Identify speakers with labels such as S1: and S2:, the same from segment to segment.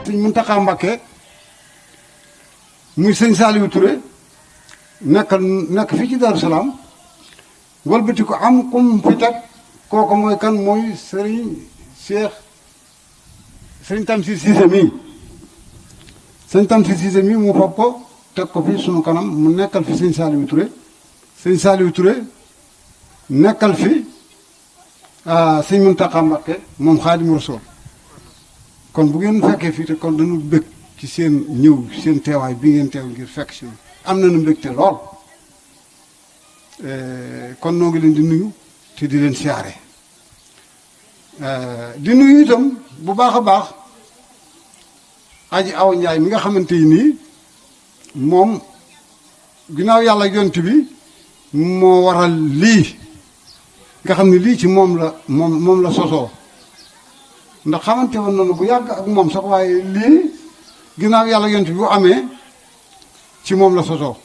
S1: sëñ Mountakha Mbacké muy sëñ Saliou Touré nekk fii ci Darou Salaam walbati ko am kum fi teg kooku mooy kan mooy sëriñ Tamsir Cissé mii sëñ Tamsir Cissé mii mu fab ko teg ko fi sunu kanam mu nekkal fi sëñ Saliou Touré sëñ Saliou Touré nekkal fi sëñ Mountakha Mbacké moom Xaadimu Rasuul kon bu ngeen fekkee fii te kon dañu bëgg ci seen ñëw seen teewaay bi ngeen teew ngir fekk si am nañu mbégte lool kon noo ngi leen di nuyu te di leen siyaare di nuyu itam bu baax a baax Aji Awa Njaay mi nga xamante nii moom ginnaaw yàlla yont bi moo waral lii nga xam ne lii ci moom la sosoo ndax xamante woon nañu bu yàgg ak moom sax waaye lii ginnaaw yàlla yont bi bu amee ci moom la sosoo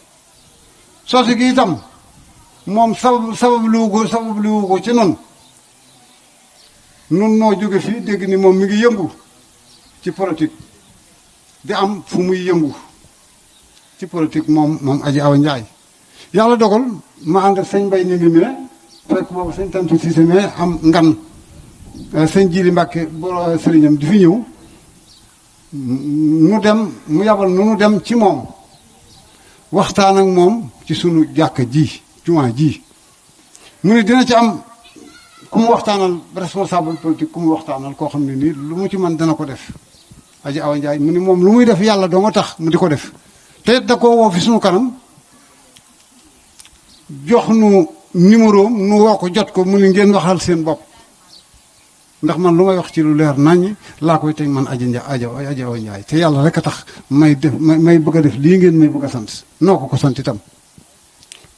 S1: sosi gi itam moom sabab liwu ko ci nun noo jóge fii dégg ni moom mi ngi yëngu ci politique di am fu muy yëngu ci politique moom Aji Awa Njaay yàlla dogal ma ànd ak sëñ Mbay ñu ngi mi ne fekk boobu sëñ Tamsir Cissé mais am ngan sëñ Jili Mbàkke boo sëriñam di fi ñëw nu dem mu yabal nu dem ci moom waxtaan ak moom ci sunu jàkka ji jumaa ji mu ne dina ci am ku mu waxtaanal responsable politique ku mu waxtaanal koo xam ne nii lu mu ci mën dana ko def Aji Awa Njaay mu ni moom lu muy def yàlla doo nga tax mu di ko def te da koo woo fi sunu kanam jox nu numéro nu woo ko jot ko mu ni ngeen waxal seen bopp ndax man lu may wax ci lu leer naññ laa koy teg man Aji Awa Njaay te yàlla rek a tax may bëgg a def lii ngeen may bëgg a sant noo ko sant itam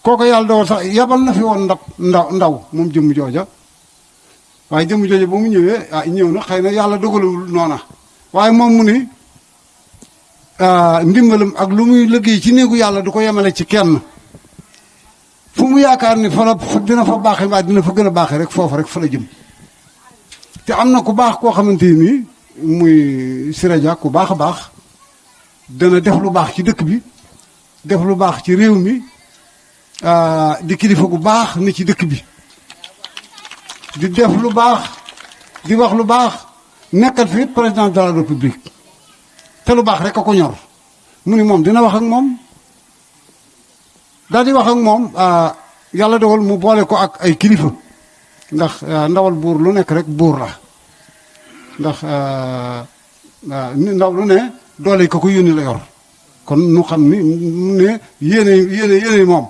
S1: kooku yàlla dogal sax yabal na fi woon ndaw moom jëmm jooja waaye jëmm jooja ba mu ñëwee ñëw na xëy na yàlla dogalul noona waaye moom mu ni ndimbalam ak lu muy liggéey ci néegu yàlla du ko yemale ci kenn fu mu yaakaar ni fa dina fa baaxee mbaa dina fa gën a baaxee rek foofu rek fa la jëm te am na ku baax koo xamante ni muy Siraja ku baax a baax dana def lu baax ci dëkk bi def lu baax ci réew mi di kilifa gu baax ni ci dëkk bi di def lu baax di wax lu baax nekkal fi président de la république te lu baax rek a ko ñor mu ni moom dina wax ak moom daal di wax ak moom yàlla dogal mu boole ko ak ay kilifa ndax ndawal buur lu nekk rek buur la ndax ndaw lu ne doole ko yónni la yor kon nu xam ni mu ne yéene moom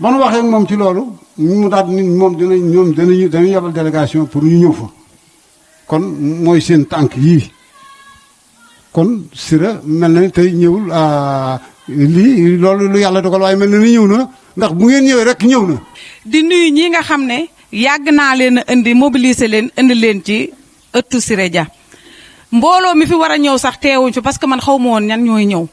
S1: ba nu waxee ak moom ci loolu mu daal ni moom danañu yebal délégation pour ñu ñëw fa kon mooy seen tànk yii kon Sira mel na tey ñëwul lii loolu lu yàlla dogal waaye mel na ni ñëw na ndax bu ngeen ñëwee rek ñëw na.
S2: di nuyu ñi nga xam ne yàgg naa leen a indi mobiliser leen indi leen ci ëttu Siraja mbooloo mi fi war a ñëw sax teewuñ fi parce que man xaw ma woon ñan ñooy ñëw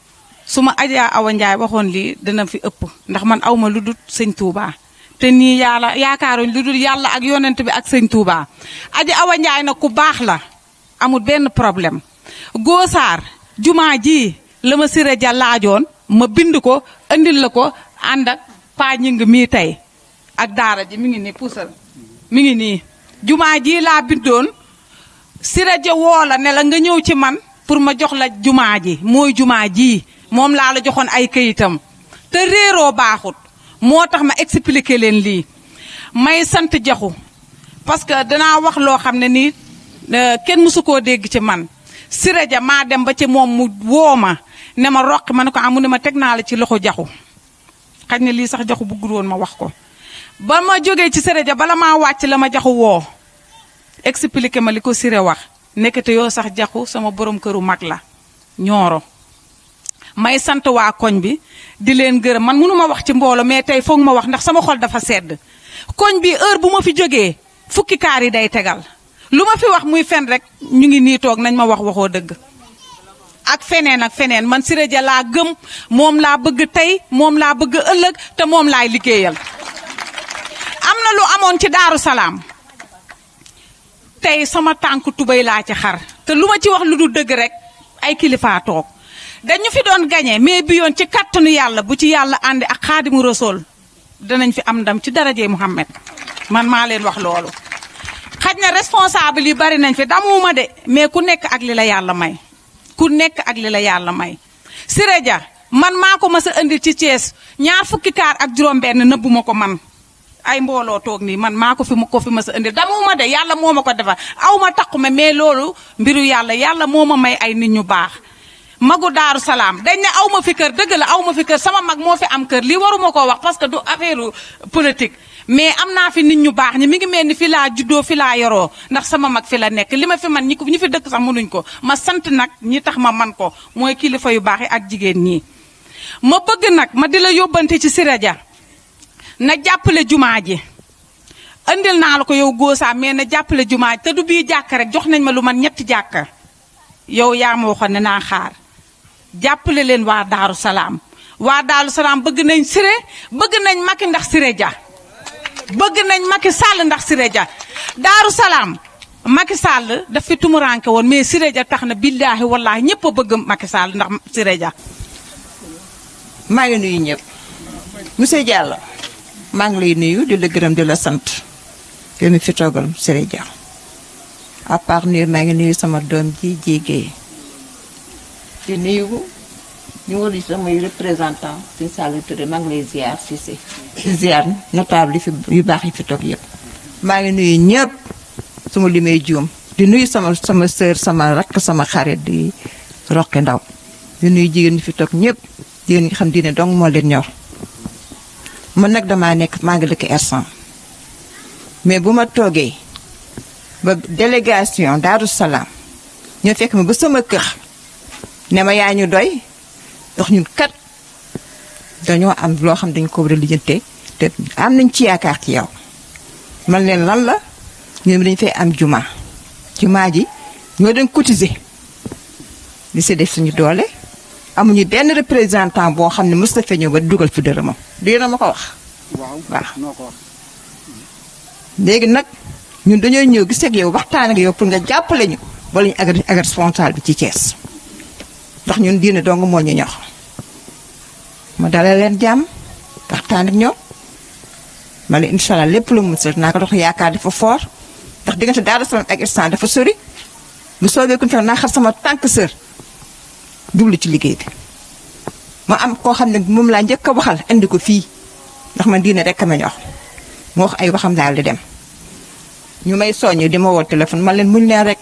S2: su ma Aji Awa Njaay waxoon lii dina fi ëpp ndax man aw ma lu dul sëñ Touba te nii yàlla yaakaaruñ lu dul yàlla ak yonent bi ak sëñ Touba Aji Awa Njaay nag ku baax la amul benn problème Goosaar jumaa ji la ma Siraja laajoon ma bind ko andil la ko ànd ak paa ñing mii tey ak daara ji mi ngi nii puusal mi ngi nii jumaa ji laa bindoon Siraja woo la ne la nga ñëw ci man pour ma jox la jumaa ji mooy jumaa ji moom laa la joxoon ay këyitam te réeroo baaxut moo tax ma expliquer leen lii may sant jaxu parce que danaa wax loo xam ne nii kenn mësu koo dégg ci man Siraja maa dem ba ci moom mu woo ma ne ma roqi ma ne ko amu ne ma teg naa la ci loxo jaxu xaj na lii sax jaxu bëggul woon ma wax ko ba ma jógee ci Siraja bala maa wàcc la ma jaxu woo expliqué ma li ko Siré wax nekkate yoo sax jaxu sama borom këru mag la ñooro may sant waa koñ bi di leen gërëm man mënu ma wax ci mbooloo mais tey foog ma wax ndax sama xol dafa sedd koñ bi heure bu ma fi jógee fukki kaar yi day tegal lu ma fi wax muy fen rek ñu ngi nii toog nañ ma wax waxoo dëgg ak feneen man Siraja laa gëm moom laa bëgg tey moom laa bëgg ëllëg te moom laay liggéeyal am na lu amoon ci Daaru Salaam tey sama tànk tubéy laa ci xar te lu ma ci wax lu dul dëgg rek ay kilifa toog dañu fi doon gagné mais bi yoon ci kattanu yàlla bu ci yàlla àndi ak xaadimu rasool danañ fi am ndam ci daraje Muhammad man maa leen wax loolu. xaj na responsable yi bari nañ fi damuma de mais ku nekk ak li la yàlla may ku nekk ak li la yàlla may. Siré Dia man maa ko mas a indi ci Thiès 20 kaar ak juróom-benn nëbbuma ko man ay mbooloo toog nii man maa ko fi mas a indi damuma de yàlla moo ma ko defal aw ma taquma mais loolu mbiru yàlla moo ma may ay nit ñu baax. magu Daaru Salaam dañ ne aw ma fi kër dëgg la aw ma fi kër sama mag moo fi am kër lii waruma koo wax parce que du affaire politique mais am naa fi nit ñu baax ñi mi ngi mel ni fi laa juddoo fi laa yoroo ndax sama mag fi la nekk li ma fi man ñi fi dëkk sax mënuñ ko ma sant nag ñi tax ma man ko mooy kilifa yu baax yi ak jigéen ñi. ma bëgg nag ma di la yóbbante ci Siré Dia na jàppale jumaa ji andil naa la ko yow góosaa mais na jàppale jumaa ji te du bii jàkk rek jox nañ ma lu man 3 jàkka yow yaa ma waxoon ne naa xaar. jàppale leen waa Daaru Salaam bëgg nañ Siré bëgg nañ Macky ndax Siré Dia bëgg nañ Macky Sall ndax Siré Dia Daaru Salaam Macky Sall daf fi tumuranke woon mais Siré Dia tax na billaahi wallaahi ñëpp a bëgg Macky Sall ndax Siré Dia.
S3: maa ngi nuyu ñëpp monsieur Diallo maa ngi lay nuyu di la gërëm di la sant yow mi fi toogal Siré Dia à part nuyu maa ngi nuyu sama doom ji jégee di nuyu ñu ngi samay représentant Sëñ Saliou Touré maa ngi lay ziar Cissé di ziar notable yu baax yi fi toog yëpp. maa ngi nuyu ñëpp suma limee juum di nuyu sama sœur sama rakk sama xarit di Roqe Ndaw di nuyu jigéen ñi fi toog ñëpp jigéen ñi xam diine dong moo leen ñor man nag maa ngi dëkk R100 mais bu ma toogee ba délégation Daaru Salaam ñoo fekk ma ba sama kër. ne ma yaa ñu doy ndax ñun kat dañoo am loo xam dañu ko war a lijjante te am nañ ci yaakaar ci yow man leen lan la ñun dañu fay am jumaa ji ñoo doon cotiser di si def suñu doole amuñu benn représentant boo xam ne mës na fee ñëw ba dugal fi dërëmam dina ma ko wax. waaw léegi nag ñun dañoo ñëw gis ak yow waxtaan ak yow pour nga jàppale ñu wala ñu ak responsable bi ci Thiès. ndax ñun diine dong moo ñu ñor ma dalal leen jàmm waxtaan ak ñoom ma ne incha allah lépp lu mu mën naa ko dox yaakaar dafa fort ndax diggante Daaru Salaam ak instant dafa sori bu soobee ku ñu naa xar sama tànk sër jublu ci liggéey bi. ma am koo xam ne moom laa njëkk a waxal indi ko fii ndax man diine rek a ma ñor moo wax ay waxam daal di dem ñu may soññu di ma woo téléphone man leen muñ leen rek.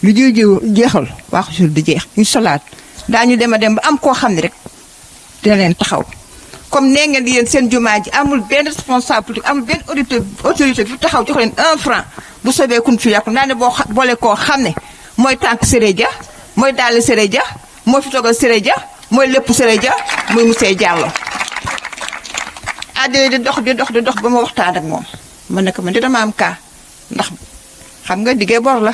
S3: lu jeexal waaxu jour di jeex incha allah daañu dem ba am koo xam ne rek dina leen taxaw comme nee ngeen di yéen seen jumaa ji amul benn responsable politique amul benn autorité bu taxaw jox leen 1 franc bu soobee kun fi yàqu naa ne boole koo xam ne mooy tànk Siré Dia mooy daal Siré Dia mooy fi toogal Siré Dia mooy lépp Siré Dia muy monsieur Diallo. àddina di dox ba ma waxtaan ak moom man nag man di dama am kaa ndax xam nga diggee bor la.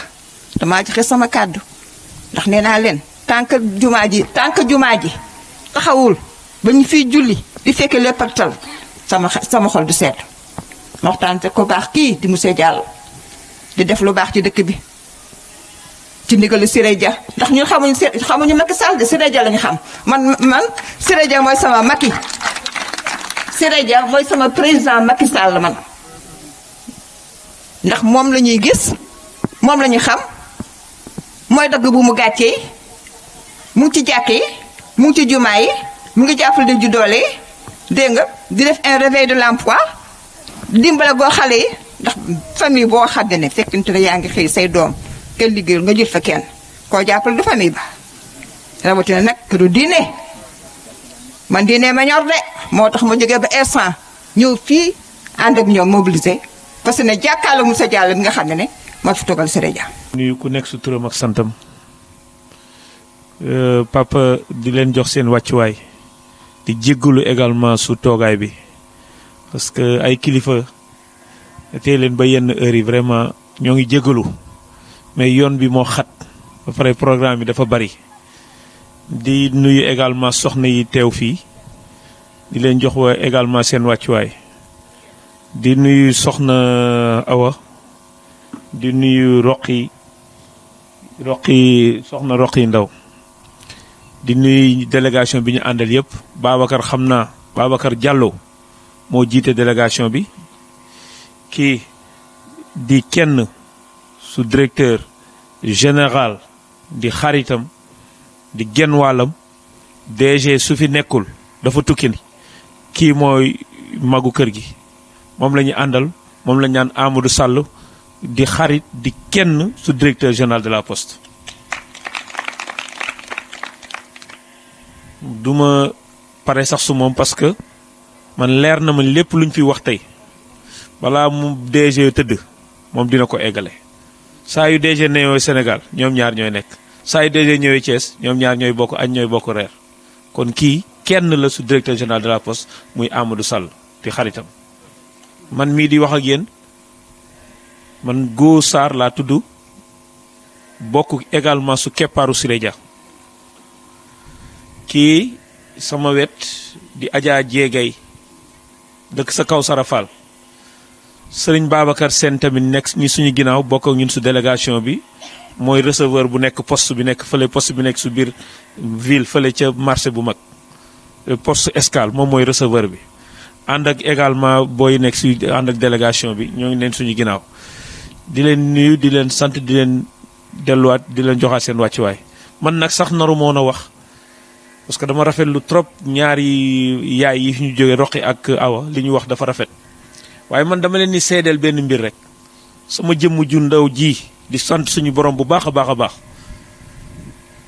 S3: damaa joxe sama kàddu ndax nee naa leen tànk jumaa ji taxawul ba ñu fiy julli di fekke lépp ak tal sama xol du seet waxtaan te ko baax kii di monsieur Diallo di def lu baax ci dëkk bi ci ndigalu Siré Dia ndax ñun xamuñu Macky Sall de Siré Dia lañu xam man Siré Dia mooy sama Macky Siré Dia mooy sama président Macky Sall man ndax moom la ñuy gis moom la ñu xam mooy dagg bu mu gàccee mu ngi ci jàkke yi mu ngi ci jumaa yi mu ngi jàppale di ju doole yi dégg nga di def un réveil de l'emploi dimbale goo xale yi ndax famille boo xam ne fekkente ne yaa ngi xëy say doom kenn liggéeyul nga jël fa kenn koo jàppale du famille ba rawatina nag këru diine man diine ma ñor de moo tax ma jógee ba R100 ñëw fii ànd ak ñoom mobilisé parce que ne jàkkaarloo Moussa Diallo bi nga xam ne maa fi toogal Siré Dia.
S4: nuyu ku nekk su turam ak santam papa di leen jox seen wàccuwaay di jéggalu également su toogaay bi parce que ay kilifa tey leen ba yenn heure yi vraiment ñoo ngi jéggalu mais yoon bi moo xat ba pare programme bi dafa bari di nuyu également soxna yi teew fii di leen jox wa également seen wàccuwaay di nuyu soxna Awa di nuyu Roqi soxna Roqi Ndaw di nuyu délégation bi ñu àndal yëpp Babacar xam naa Babacar Diallo moo jiite délégation bi kii di kenn su directeur général di xaritam di genn wàllam DG su fi nekkul dafa tukki ni kii mooy magu kër gi moom la ñu àndal moom la ñu naan Amadou Sall di xarit di kenn su directeur général de la poste duma pare sax su moom parce que man leer na ma lépp luñ fi wax tey balaa mu DG tëdd moom dina ko eggale saa yu DG ñëwee Sénégal ñoom ñaar ñooy nekk saa yu DG ñëwee Thiès ñoom ñaar ñooy bokk añ ñooy bokk reer kon kii kenn la su directeur général de la poste muy Amadou Sall di xaritam man mii di wax ak yéen man Go Sarr laa tudd bokk également su keppaaru Siré Dia kii sama wet di Adja Jéegay dëkk sa kaw Sarafal Sëriñ Babacar Sène tamit nekk ñi suñu ginnaaw bokk ak ñun su délégation bi mooy receveur bu nekk poste bi nekk fële poste bi nekk su biir ville fële ca marché bu mag poste Escale moom mooy receveur bi ànd ak également booy nekk si ànd ak délégation bi ñoo ngi leen suñu ginnaaw di leen nuyu di leen sant di leen delluwaat di leen joxaat seen wàccuwaay man nag sax naru moo na wax parce que dama rafetlu trop ñaari yaay yi ñu jógee Roqi ak Awa li ñu wax dafa rafet waaye man dama leen ni seedeel benn mbir rek sama jëmm ju ndaw ji di sant suñu borom bu baax a baax a baax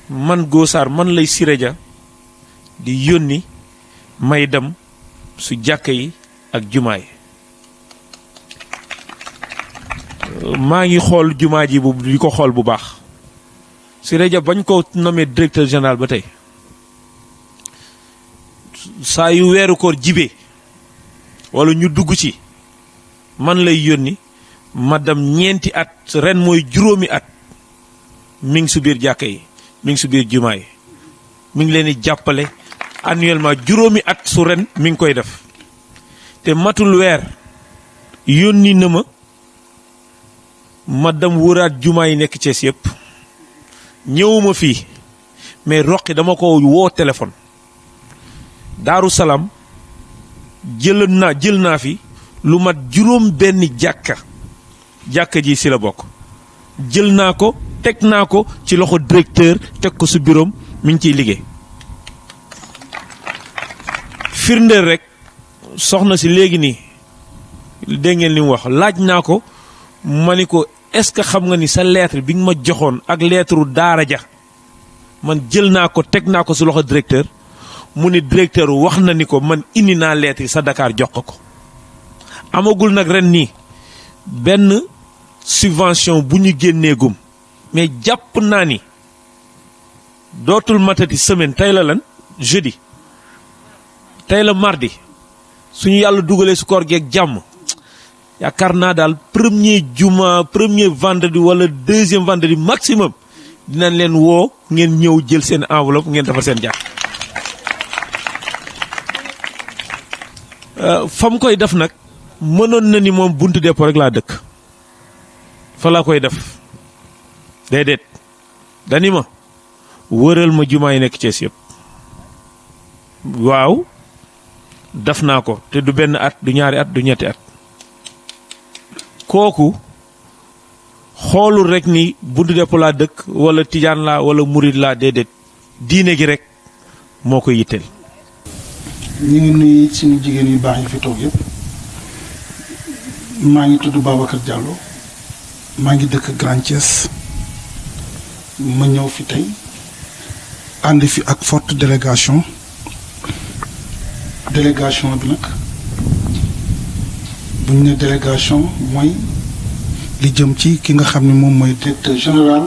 S4: man Go Sarr man lay Siré Dia di yónni may dem su jàkka yi ak jumaa yi maa ngi xool jumaa ji bu di ko xool bu baax Siré Dia bañ ko nommé directeur général ba tey saa yu weeru koor jibee wala ñu dugg ci man lay yónni ma dem ñeenti at ren mooy juróomi at mi ngi su biir jàkka yi mi ngi su biir jumaa yi mi ngi leen di jàppale annuellement juróomi at su ren mi ngi koy def te matul weer yónni na ma dem wëraat jumaa yi nekk Cees yëpp ñëwuma fii mais Roqi dama ko woo téléphone Daaru Salaam jël naa fi lu mat juróom benn jàkka ji si la bokk jël naa ko teg naa ko ci loxo directeur teg ko su bureau mi ngi ciy liggéey firndeel rek soxna si léegi nii dégg ngeen li mu wax laaj naa ko ma ni ko est-ce que xam nga ni sa lettre bi nga ma joxoon ak lettre daara ja man jël naa ko teg naa ko su loxo directeur mu ni directeur wax na ni ko man indi naa lettre yi sa Dakar jox ko amagul nag ren nii benn subvention bu ñu génneegum mais jàpp naa ni dootul matati semaine tey la lan jeudi tey la mardi suñu yàlla dugalee su koor geeg jàmm yaakaar naa daal premier vendredi wala deuxième vendredi maximum dinañ leen woo ngeen ñëw jël seen enveloppe ngeen defar seen jàkk fa mu koy def nag mënoon na ni moom buntu dépôt rek laa dëkk fa laa koy def déedéet dani ma wëral ma jumaa yi nekk Cees yëpp waaw def naa ko te du benn at du ñaari at du ñetti at kooku xoolul rek ni buntu dépôt laa dëkk wala tijaan laa wala murid laa déedéet diine gi rek moo ko yitteel.
S5: ñu ngi nuyu suñu jigéen yu baax yi fi toog yëpp maa ngi tudd Babacar Diallo maa ngi dëkk Grand Thiès ma ñëw fi tey ànd fi ak forte délégation bi nag bu ñu ne délégation mooy li jëm ci ki nga xam ne moom mooy directeur général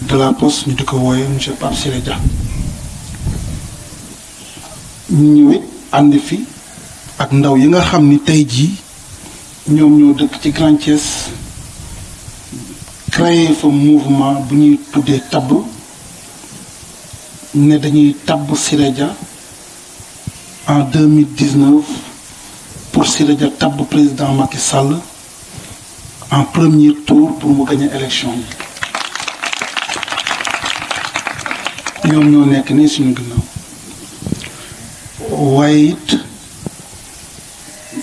S5: de la poste ñu di ko wooyee monsieur Pape Siré Dia ñu ñëwee ànd fi ak ndaw yi nga xam ni tey jii ñoom ñoo dëkk ci Grand Thiès créé fa mouvement bu ñuy tuddee tabb ne dañuy tabb Siré Dia en 2019 pour Siré Dia tabb président Macky Sall en premier tour pour mu gagner élection yi ñoom ñoo nekk nii suñu ginnaaw waaye it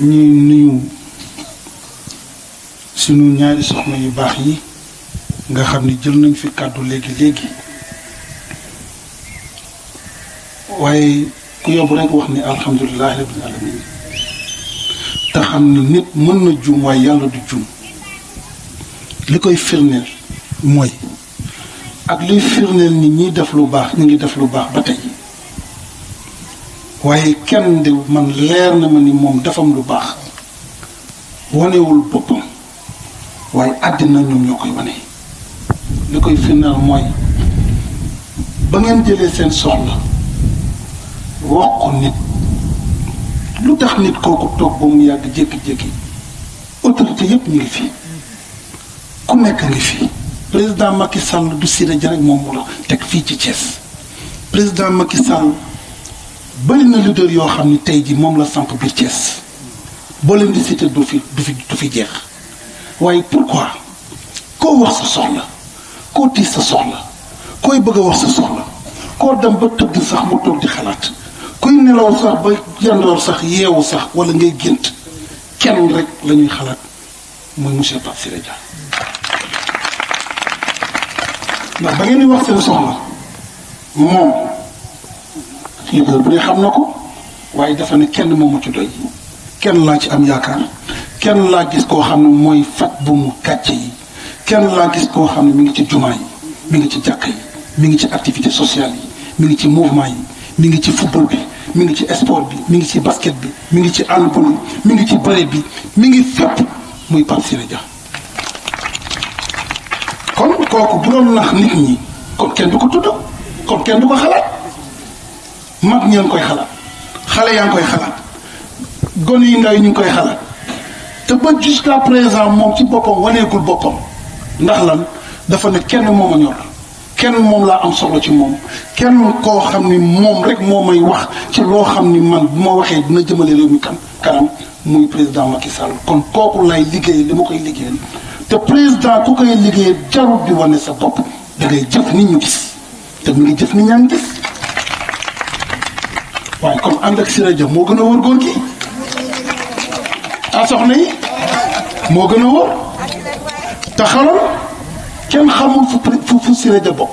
S5: ñuy nuyu suñu ñaari soxna yu baax yi nga xam ni jël nañ fi kàddu léegi waaye ku yóbbu rek wax ni alhamdulilah rabbil alamin te xam ni nit mën na juum waaye yàlla du juum li koy firndeel mooy ak luy firndeel ni ñiy def lu baax ñu ngi def lu baax ba tey waaye kenn de man leer na ma ni moom defam lu baax wanewul boppam waaye àddina ñoom ñoo koy wane li koy firndeel mooy ba ngeen jëlee seen soxla wax ko nit lu tax nit kooku toog ba mu yàgg jékki-jékki autorité yépp ñu ngi fi ku nekk ngi fi président Macky Sall du Siré Dia rek moom moo la teg fii ci Thiès président Macky Sall bëri na leader yoo xam ni tey ji moom la samp biir Thiès boo leen di cité du fi jeex waaye pourquoi koo wax sa soxla koo tiis sa soxla koy bëgg a wax sa soxla koo dem ba tëdd sax mu toog di xalaat kuy nelaw sax ba yandoor sax yeewu sax wala ngay gént kenn rek la ñuy xalaat mooy monsieur Pape Siré Dia ndax ba ngeen di wax seen soxla moom leader bu dee xam na ko waaye dafa ne kenn moomu ci doy kenn laa ci am yaakaar kenn laa gis koo xam ne mooy faj bu mu gàcce yi kenn laa gis koo xam ne mi ngi ci jumaa yi mi ngi ci jàkka yi mi ngi ci activité sociale yi mi ngi ci mouvement yi mi ngi ci football bi mi ngi ci sport bi mi ngi ci basket bi mi ngi ci handball bi mi ngi ci bëre bi mi ngi fépp muy Pape Siré Dia kon kooku bu doon nax nit ñi kon kenn du ko tudd kon kenn du ko xalaat mag ñee ngi koy xalaat xale yaa ngi koy xalaat gone yi ndaw yi ñu ngi koy xalaat te ba jusqu'à présent moom ci boppam waneegul boppam ndax lan dafa ne kenn moom a ñor kenn moom laa am solo ci moom kenn koo xam ni moom rek moo may wax ci loo xam ni man bu ma waxee dina jëmale réew mi kanam muy président Macky Sall kon kooku lay liggéey li ma koy liggéeyal te président ku koy liggéey jarul di wane sa bopp da ngay jëf nit ñu gis te mu ngi jëf nit ñaa ngi gis waaye comme ànd ak Siré Dia moo gën a wër góor gi soxna yi moo gën a wër te xaloon kenn xamul fu Siré Dia bokk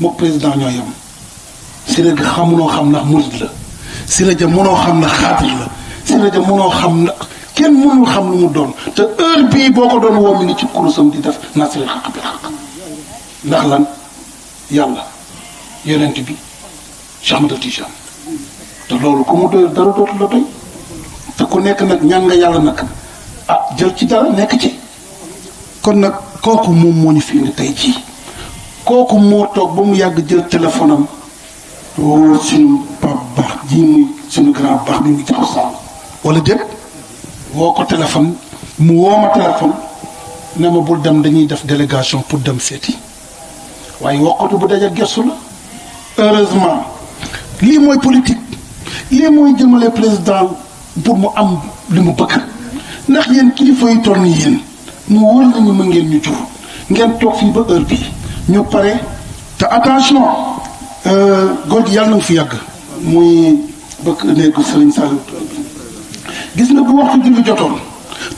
S5: mook président ñoo yem Siré Dia xamunoo xam ndax murid la Siré Dia mënoo xam ndax xaadir la Siré Dia mënoo xam ndax kenn mënul xam lu mu doon te heure bii boo ko doon woo mi ngi ci kurusam di def nasiril xaq bi xaq ndax lan yàlla yonent bi Cheikh Ahmadou Tidiane te loolu ku mu doy dara dootu la doy te ku nekk nag ñaan nga yàlla nag jël ci dara nekk ci kon nag kooku moom moo ñu fi indi tey jii kooku moo toog ba mu yàgg jël téléphone am woo suñu pap baax ji muy suñu grand baax bi mu jox sàll wala déet woo ko téléphone mu woo ma téléphone ne ma bul dem dañuy def délégation pour dem seeti waaye wokkatu bu daje gersu la heureusement lii mooy politique lii mooy jëmale président pour mu am li mu bëgg ndax yéen kilifa yi toll ni yéen mu wóor nañu mën ngeen ñu jur ngeen toog fii ba heure bii ñu pare te attention góor gi yàlla na nga fi yàgg muy bëgg néegu Serigne Saliou gis nga bu waxtu julli jotoon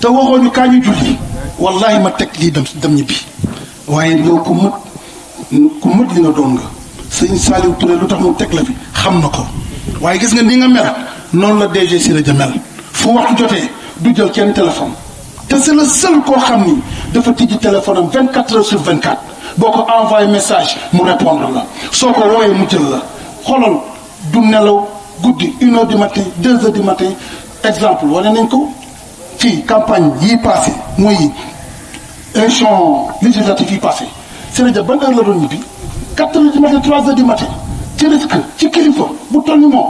S5: te waxoo ñu kaa ñu julli wallahi ma teg lii dem ñibbi waaye yow ku mët li nga doon nga Serigne Saliou Touré lu tax mu teg la fi xam na ko waaye gis nga ni nga mel noonu la DG Siré Dia mel fu waxtu jotee du jël kenn téléphone te c'est le seul koo xam ni dafa tijji téléphone am 24 heures sur 24 boo ko envoyé message mu répondre la soo ko wooyee mu jël la xoolal du nelaw guddi 1 heure du matin 2 heures du matin exemple wane nañ ko fii campagne yii passé mooy élection législative yi passé Siré Dia ban heure la doon ñibbi 4 heures du matin 3 heures du matin ci risque ci kilifa bu toll ni moom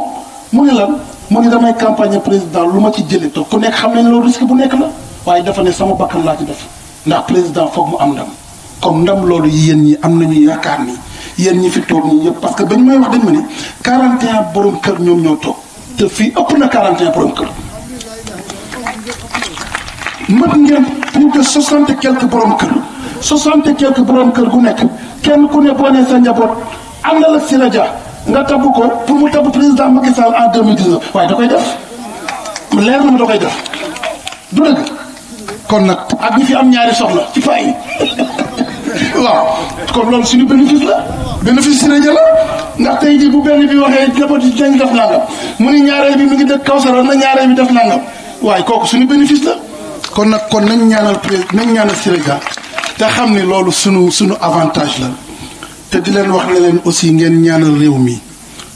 S5: mu ne lan mu ne damay campagne président lu ma ci jëlee toog ku nekk xam nañ loolu risque bu nekk la waaye dafa ne sama bakkan laa ci def ndax président foog mu am ndam comme ndam loolu yéen ñi am nañu yaakaar ni yéen ñi fi toog nii yëpp parce que ba ñu may wax dañ ma ne 41 borom kër ñoom ñoo toog te fii ëpp na 41 borom kër mët ngeen plus de 60 et quelques borom kër 60 et quelques borom kër gu nekk kenn ku ne boo nee sa njaboot àndal ak Siré Dia nga tabb ko pour mu tabb président Macky Sall en 2019 waaye da koy def leer na ma da koy def du dëgg kon nag ak ñi fi am ñaari soxla ci fay waaw kon loolu suñu bénéfice la bénéfice Siré Dia la ndax tey jii bu benn bi waxee njaboot yi dañ def nangam mu ni ñaareel bi mi ngi dëkk Kawsara na ñaareel bi def nangam waaye kooku suñu bénéfice la kon nag kon nañ ñaanal nañ ñaanal Siré Dia te xam ni loolu suñu avantage la te di leen wax ne leen aussi ngeen ñaanal réew mi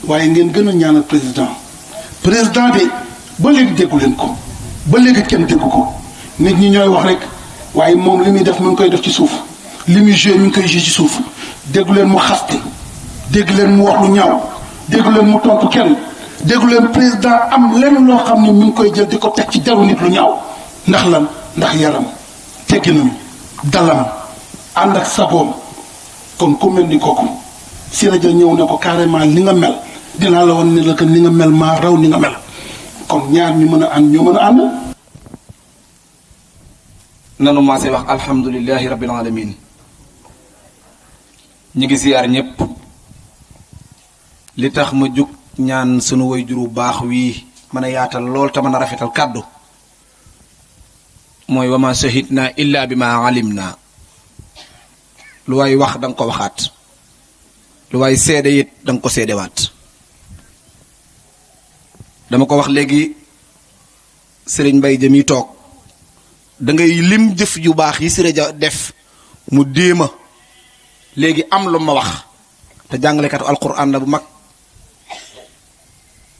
S5: waaye ngeen gën a ñaanal président de ba léegi déggu leen ko ba léegi kenn déggu ko nit ñi ñooy wax rek waaye moom li muy def mu ngi koy def ci suuf li muy joué mi ngi koy joué ci suuf déggu leen mu xaste dégg leen mu wax lu ñaaw déggu leen mu tontu kenn déggu leen président am lenn loo xam ne mi ngi koy jël di ko teg ci jaru nit lu ñaaw ndax lan ndax yaram tegginam dalam ànd ak sagoom kon ku mel ni kooku Siré Dia ñëw ne ko carrément li nga mel dinaa la woon ne la que ni nga mel maa raw ni nga mel kon ñaar ñu mën a ànd ñoo mën a ànd.
S6: nanu maasee wax alhamdulilahi rabbil alamin ñu ngi siyaar ñëpp li tax ma jug ñaan sunu way juru baax wii mën a yaatal lool te mën a rafetal kàddu mooy wama shahidna illa bi ma alim na lu waay wax da nga ko waxaat lu waay seede it da nga ko seedewaat dama ko wax léegi sëriñ Mbay jëm yi toog da ngay lim jëf yu baax yi Siré Dia def mu déema léegi am lu ma wax te jàngalekatu alquran la bu mag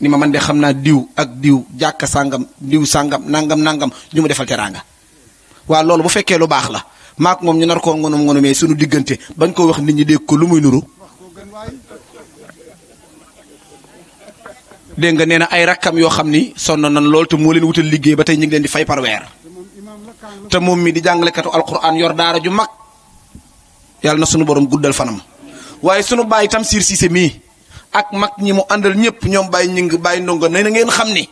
S6: ni ma man de xam naa diw ak diw jàkka sàngam diw sàngam nangam ñu mu defal teraanga waaw loolu bu fekkee lu baax la maak moom ñu nar koo ngonum suñu diggante bañ ko wax nit ñi dégg ko lu muy nuru dégg nga nee na ay rakkam yoo xam ni sonn nan lool te moo leen wutal liggéey ba tey ñu ngi leen di fay par weer te moom mi di jàngalekatu alquran yor daara ju mag yàlla na sunu borom guddal fanam waaye sunu bàyyi Tamsir Cissé mii ak mag ñi mu àndal ñëpp ñoom bàyyi ñing bàyyi ndongo nee na ngeen xam ni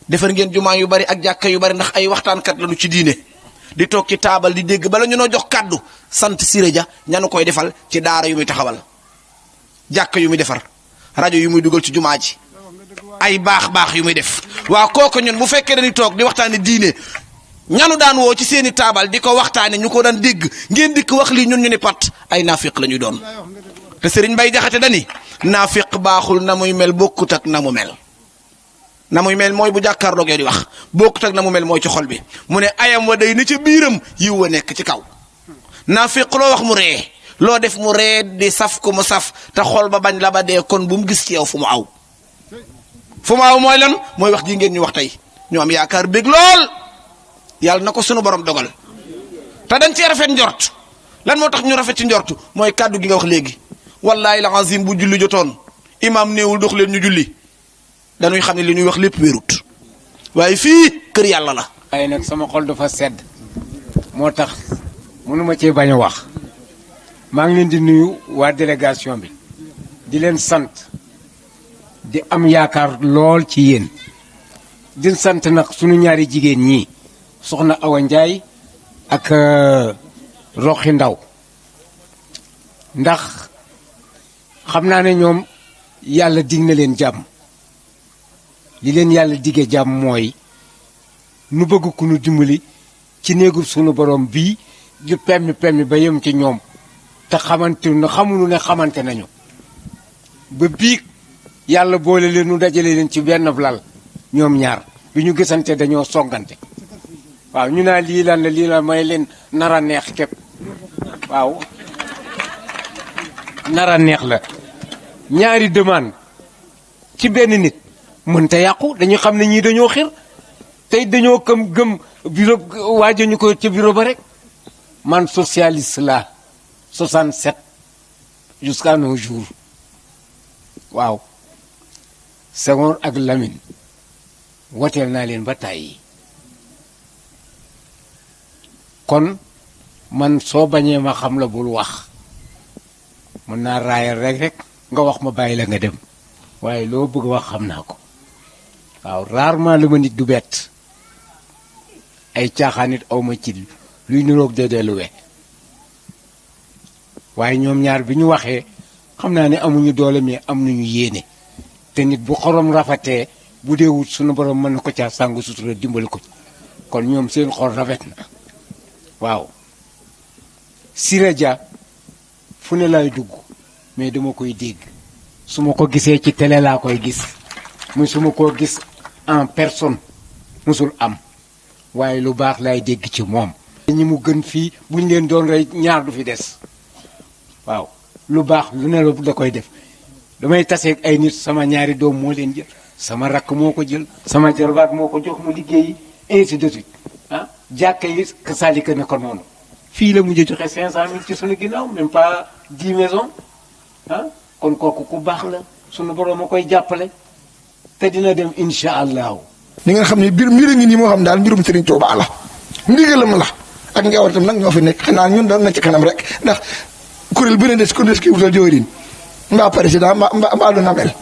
S6: defar ngeen jumaa yu bari ak jàkka yu bari ndax ay waxtaankat lañu ci diine di toog ci taabal di dégg bala ñu noo jox kàddu sant Siré Dia ñanu koy defal ci daara yu muy taxawal jàkka yu muy defar rajo yu muy dugal ci jumaa ji ay baax yu muy def waa kooku ñun bu fekkee dañuy toog di waxtaane diine ñanu daan woo ci seeni taabal di ko waxtaane ñu ko daan dégg ngeen dikk wax lii ñun ñu ni pat ay naafiq la ñuy doon te Serigne Mbaye Jaxate dani naafiq baaxul na muy mel bokkut ak na mu mel na muy mel mooy bu jàkkaarloog yow di wax bokkut ak na mu mel mooy ci xol bi mu ne ayam wa day na ca biiram yiw wa nekk ci kaw naafiq loo wax mu ree loo def mu ree di saf ko mu saf te xol ba bañ la ba dee kon bu mu gis ci yow fu mu aw mooy lan mooy wax ji ngeen ñu wax tey ñu am yaakaar bég lool yàlla na ko sunu borom dogal te dañ cee rafet njort lan moo tax ñu rafet ci njort mooy kàddu gi nga wax léegi wallahi la azim bu julli jotoon imaam néewul dox leen ñu julli dañuy xam ne li ñuy wax lépp wérut waaye fii kër yàlla la.
S7: waaye nag sama xol dafa sedd moo tax mënuma cee bañ a wax maa ngi leen di nuyu waa délégation bi di leen sant di am yaakaar lool ci yéen di sant nag sunu ñaari jigéen ñii soxna Awa Ndiaye ak Roxi Ndaw ndax xam naa ne ñoom yàlla dig na leen jàmm li leen yàlla digee jàmm mooy nu bëgg ku nu dimbali ci néegub sunu borom bii di pemmi ba yem ci ñoom te xamuñu ne xamante nañu ba biig yàlla boole leen nu dajale leen ci benn lal ñoom ñaar bi ñu gisante dañoo songante waaw ñu naa lii la may leen nara neex képp waaw nara neex la ñaari demande ci benn nit mënta yàqu dañu xam ne ñii dañoo xir tey dañoo gëm bureau waajo ñu ko ca bureau ba rek man socialiste la 67 jusqu'à nos jours waaw Senghor ak Lamine woteel naa leen ba tàyyi kon man soo bañee ma xam la bul wax mën naa raayal rek nga wax ma bàyyi la nga dem waaye loo bëgg wax xam naa ko waaw rarement la ma nit du bett ay caaxaan nit aw ma ci luy niroog déedéelu we waaye ñoom ñaar bi ñu waxee xam naa ne amuñu doole mais am nañu yéene te nit bu xorom rafetee bu dee wut sunu borom mën na ko caa sàng sutura dimbali ko kon ñoom seen xol rafet na waaw. Siré Dia fu ne lay dugg mais dama koy dégg su ma ko gisee ci télé laa koy gis muy su ma koo gis en personne musul am waaye lu baax lay dégg ci moom. ñi mu gën fii buñ leen doon rey ñaar du fi des waaw lu baax lu ne da koy def damay taseeg ay nit sama ñaari doom moo leen jël sama rakk moo ko jël sama jarbaat moo ko jox mu liggéeyi ainsi de suite ah jàkka yi kasaalika ne ko noonu fii la mujj joxe 500000 ci sunu ginnaaw même pas 10 maisons ah kon kooku ku baax la sunu borom a koy jàppale te dina dem incha allahu.
S8: ni ngeen xam ne mbir a ngi nii moo xam daal mbirum Serigne Touba la ndigalam la ak njabootam nag ñoo fi nekk xanaa ñun doon na ci kanam rek ndax kuréel bu ne des ku des kii wutal joorin mbaa président mbaa du namel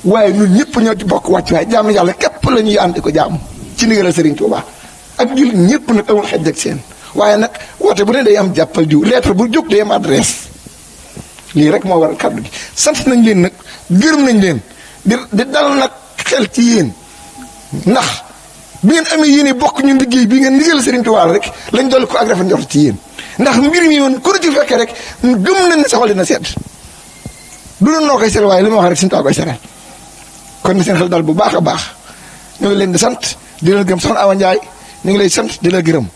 S8: waaye ñun ñëpp ñoo ci bokk wàcc waay jaamu yàlla képp la ñuy ànd ko jaamu ci ndigalal Serigne Touba ak jullit ñëpp nag amul xej ak seen waaye nag woote bu ne day am jàppal diw lettre bu jóg day am adresse lii rek moo waral kàddu gi sant nañ leen nag gërëm nañ leen di dal nag xel ci yéen ndax bi ngeen amee yéene bokk ñun liggéey bi ngeen ndigal Serigne Touba rek lañ dolli ko ak rafet njort ci yéen ndax mbir mi woon ku ci fekkee rek gëm nañ ne sa xol dina sedd du doon noo koy sere waaye li ma wax rek suñu taa koy sere kon ni seen xel dal bu baax a baax ñu ngi leen di sant di leen gërëm soxna Awa Ndiaye ñu ngi lay sant di la gërëm